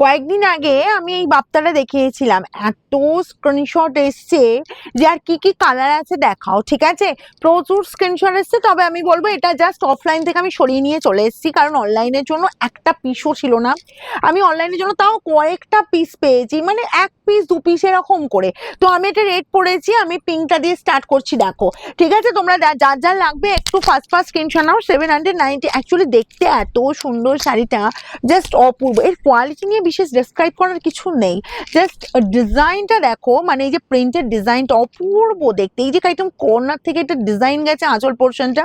কয়েকদিন আগে আমি এই বাপ্তাটা দেখিয়েছিলাম, এত স্ক্রিনশট এসছে যে আর কি কি কালার আছে দেখাও। ঠিক আছে, প্রচুর স্ক্রিনশট এসছে। তবে আমি বলবো এটা জাস্ট অফলাইন থেকে আমি সরিয়ে নিয়ে চলে এসেছি, কারণ অনলাইনের জন্য একটা পিসও ছিল না। আমি অনলাইনের জন্য তাও কয়েকটা পিস পেয়েছি, মানে এক পিস দু পিস এরকম করে। তো আমি এটা রেট পড়েছি, আমি পিঙ্কটা দিয়ে স্টার্ট করছি। দেখো ঠিক আছে, তোমরা যার যার লাগবে একটু ফার্স্ট স্ক্রিনশট নাও। 790, অ্যাকচুয়ালি দেখতে এত সুন্দর শাড়িটা, জাস্ট অপূর্ব। এর কোয়ালিটি নিয়ে বিশেষ ডেসক্রাইব করার কিছু নেই, জাস্ট ডিজাইনটা দেখো, মানে এই যে প্রিন্টের ডিজাইনটা অপূর্ব দেখতে। এই যে একদম কর্নার থেকে একটা ডিজাইন গেছে, আঁচল পোর্শনটা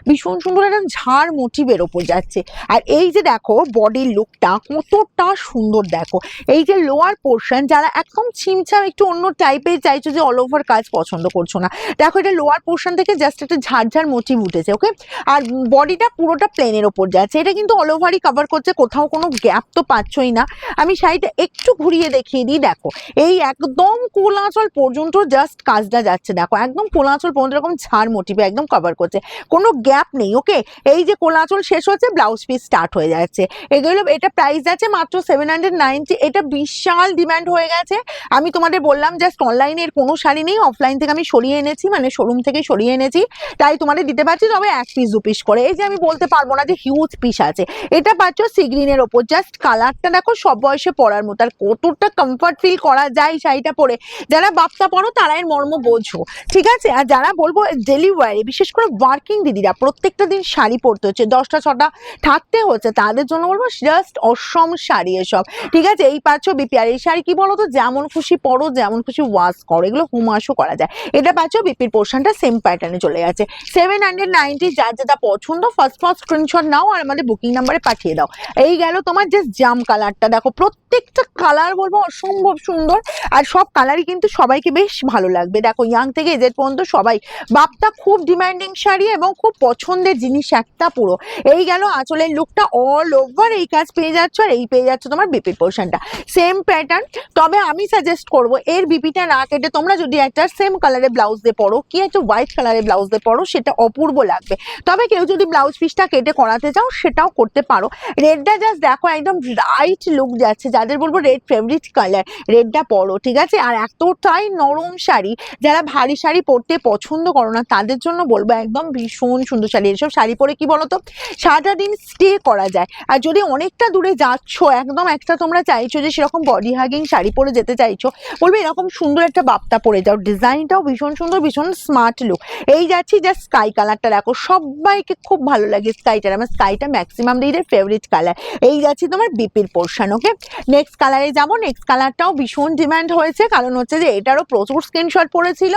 ভীষণ সুন্দর, একটা ঝাড় মোটিভের ওপর যাচ্ছে। আর এই যে দেখো বডির লুকটা কতটা সুন্দর। দেখো এই যে লোয়ার পোর্শন, যারা একদম ছিমছাম একটু অন্য টাইপের চাইছো, যে অল ওভার কাজ পছন্দ করছো না, দেখো এটা লোয়ার পোর্শন থেকে জাস্ট একটা ঝাড় মোটিভ উঠেছে। ওকে, আর বডিটা পুরোটা প্লেনের ওপর যাচ্ছে। এটা কিন্তু অল ওভারই কভার করছে, কোথাও কোনো গ্যাপ তো পাচ্ছই না। আমি শাড়িটা একটু ঘুরিয়ে দেখিয়ে দিই। দেখো এই একদম কোল আঁচল পর্যন্ত জাস্ট কাজটা যাচ্ছে। দেখো একদম কোল আঁচল পর্যন্ত এরকম ঝাড় মোটিভে একদম কভার করছে, কোনো গ্যাপ নেই। ওকে, এই যে কোল আঁচল শেষ হচ্ছে, ব্লাউজ পিস স্টার্ট হয়ে যাচ্ছে। এগুলো এটা প্রাইস আছে মাত্র 790। এটা বিশাল ডিমান্ড হয়ে গেছে। আমি তোমাদের বললাম জাস্ট অনলাইনে এর কোনো শাড়ি নেই, অফলাইন থেকে আমি সরিয়ে এনেছি, মানে শোরুম থেকে সরিয়ে এনেছি, তাই তোমাদের দিতে পারছি তবে এক পিস দু পিস করে। এই যে আমি বলতে পারবো না যে হিউজ পিস আছে। এটা পাচ্ছ সি গ্রিনের ওপর, জাস্ট কালারটা দেখো সব বয়সে পরার মতো, আর কতটা কমফর্ট ফিল করা যায় শাড়িটা পরে। যারা বাপ্তা পরো তারা এর মর্ম বোঝো। ঠিক আছে, আর যারা বলবো ডেলি ওয়ারে, বিশেষ করে ওয়ার্কিং দিদিরা প্রত্যেকটা দিন শাড়ি পরতে হচ্ছে, 10টা 6টা থাকতে হচ্ছে, তাদের জন্য বলবো জাস্ট অসম শাড়ি এসব। ঠিক আছে, এই পাচ্ছ বিপি। আর এই শাড়ি কি বলো তো, যেমন খুশি পরো, যেমন খুশি ওয়াশ করো, এগুলো হুমাশও করা যায়। এটা পাচ্ছ বিপির পোর্শনটা সেম প্যাটার্নে চলে যাচ্ছে। 790, যার যেটা পছন্দ ফার্স্ট স্ক্রিনশট নাও আর আমাদের বুকিং নাম্বারে পাঠিয়ে দাও। এই গেল তোমার জাস্ট জাম কালারটা। দেখো প্রত্যেকটা কালার বলবো অসম্ভব সুন্দর, আর সব কালারই কিন্তু সবাইকে বেশ ভালো লাগবে। দেখো ইয়াং থেকে এজেড পর্যন্ত সবাই, বাপ্তা খুব ডিমান্ডিং শাড়ি এবং খুব পছন্দের জিনিস একটা পুরো। এই গেল আঁচলের লুকটা, অল ওভার এই কাজ পেয়ে যাচ্ছ, আর এই পেয়ে যাচ্ছ তোমার বিপির পোর্শনটা সেম প্যাটার্ন। তবে আমি সাজেস্ট করবো এর বিপিটা না কেটে তোমরা যদি একটা সেম কালারের ব্লাউজ দিয়ে পরো, কি একটা হোয়াইট কালারের ব্লাউজ দিয়ে পরো, সেটা অপূর্ব লাগবে। তবে কেউ যদি ব্লাউজ পিসটা কেটে করাতে চাও সেটাও করতে পারো। রেডটা জাস্ট দেখো একদম রাইট লুক যাচ্ছে, যাদের বলবো রেড ফেভারিট কালার, রেডটা পরো। ঠিক আছে, আর এতটাই নরম শাড়ি, যারা ভারী শাড়ি পরতে পছন্দ করো না তাদের জন্য বলবো একদম ভীষণ সুন্দর শাড়ি। এসব শাড়ি পরে কি বলতো, সারাটা দিন স্টে করা যায়। আর যদি অনেকটা দূরে যাচ্ছ, একদম একটা তোমরা চাইছো যে সেরকম বডি হাগিং শাড়ি পরে যেতে চাইছো, বলবে এরকম সুন্দর একটা বাপ্তা পরে যাও। ডিজাইনটাও ভীষণ সুন্দর, ভীষণ স্মার্ট লুক। এই যাচ্ছি জাস্ট স্কাই কালারটা, দেখো সবাইকে খুব ভালো লাগে স্কাইটা, আমার স্কাইটা ম্যাক্সিমাম দিদের ফেভারিট কালার। এই যাচ্ছি তোমার বিপির পোর্শন। ওকে, নেক্সট কালারে যাবো। নেক্সট কালারটাও ভীষণ ডিমান্ড হয়েছে, কারণ হচ্ছে যে এটারও প্রচুর স্ক্রিনশট পড়েছিল।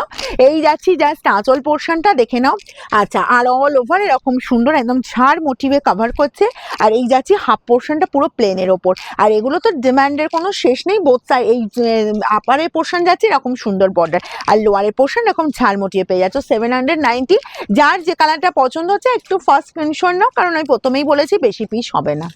এই যাচ্ছি জাস্ট আঁচল পোর্শনটা দেখে নাও। আচ্ছা, আর অল ওভার এরকম সুন্দর একদম ঝাড় মোটিভে কভার করছে। আর এই যাচ্ছি হাফ পোর্শনটা পুরো প্লেনের ওপর। আর এগুলো তো ডিমান্ডের কোনো শেষ নেই, বোথ সাইড। এই আপারের পোর্শন যাচ্ছে এরকম সুন্দর বর্ডার, আর লোয়ারের পোর্শন এরকম ঝাড় মোটিয়ে পেয়ে যাচ্ছ। 790। যার যে কালারটা পছন্দ হচ্ছে একটু ফার্স্ট স্ক্রিনশট নাও, কারণ আমি প্রথমেই বলেছি বেশি পিস হবে না।